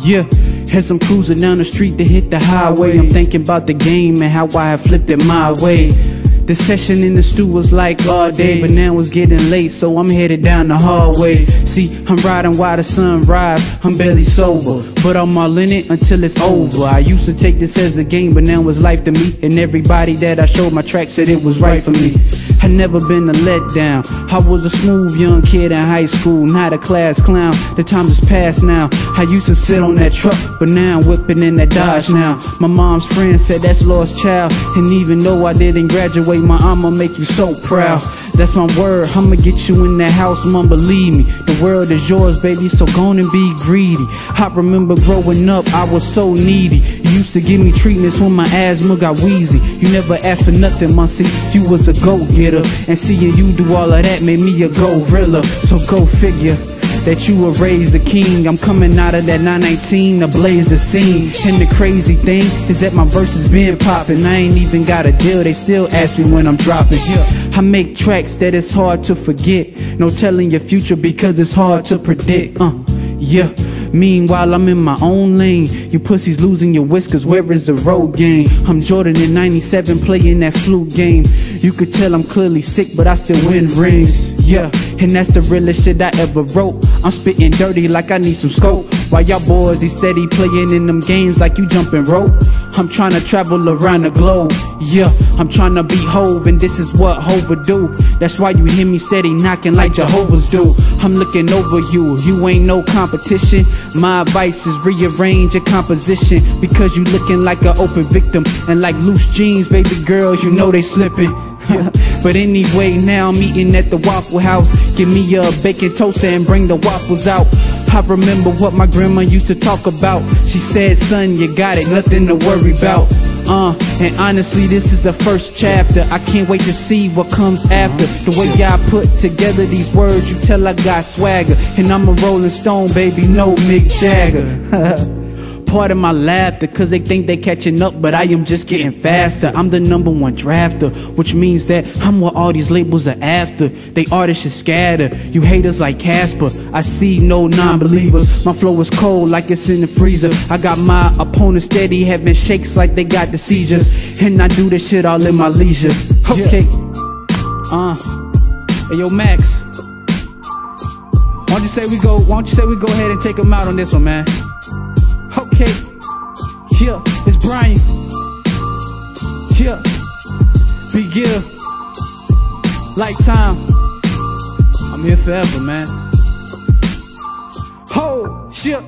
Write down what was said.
Yeah, as I'm cruising down the street to hit the highway, I'm thinking about the game and how I have flipped it my way. The session in the stew was like all day, but now it's getting late, so I'm headed down the hallway. See, I'm riding while the sun rise, I'm barely sober, but I'm all in it until it's over. I used to take this as a game, but now it's life to me, and everybody that I showed my track said it was right for me. I never been a letdown. I was a smooth young kid in high school, not a class clown. The time has passed now. I used to sit on that truck, but now I'm whipping in that Dodge now. My mom's friend said that's lost child, and even though I didn't graduate, my I'ma make you so proud. That's my word, I'ma get you in that house, mom, believe me. The world is yours, baby, so go on and be greedy. I remember growing up, I was so needy. You used to give me treatments when my asthma got wheezy. You never asked for nothing, Muncie, you was a go-getter. And seeing you do all of that made me a gorilla. So go figure that you were raised a king. I'm coming out of that 919 to blaze the scene. And the crazy thing is that my verses been popping. I ain't even got a deal, they still ask me when I'm dropping. I make tracks that it's hard to forget. No telling your future because it's hard to predict. Yeah. Meanwhile, I'm in my own lane. You pussies losing your whiskers, where is the road game? I'm Jordan in 97 playing that flute game. You could tell I'm clearly sick, but I still win rings. Yeah, and that's the realest shit I ever wrote. I'm spitting dirty like I need some scope, while y'all boys, he's steady playing in them games like you jumping rope. I'm trying to travel around the globe. Yeah, I'm trying to be Hov, and this is what Hov would do. That's why you hear me steady knocking like Jehovah's do. I'm looking over you, you ain't no competition. My advice is rearrange your composition, because you looking like an open victim, and like loose jeans, baby girl, you know they slipping. But anyway, now I'm eating at the Waffle House. Give me a bacon toaster and bring the waffles out. I remember what my grandma used to talk about. She said, son, you got it, nothing to worry about. And honestly, this is the first chapter. I can't wait to see what comes after. The way y'all put together these words, you tell I got swagger. And I'm a Rolling Stone, baby, no Mick Jagger. Pardon my laughter, cause they think they catching up, but I am just getting faster. I'm the #1 drafter, which means that I'm what all these labels are after. They artists should scatter, you haters like Casper. I see no non-believers, my flow is cold like it's in the freezer. I got my opponents steady having shakes like they got the seizures, and I do this shit all in my leisure. Okay, hey yo Max, why don't you say we go ahead and take them out on this one, man? Okay, yeah, it's Brian. Yeah, Big Gill, Lifetime. I'm here forever, man. Ho, shit.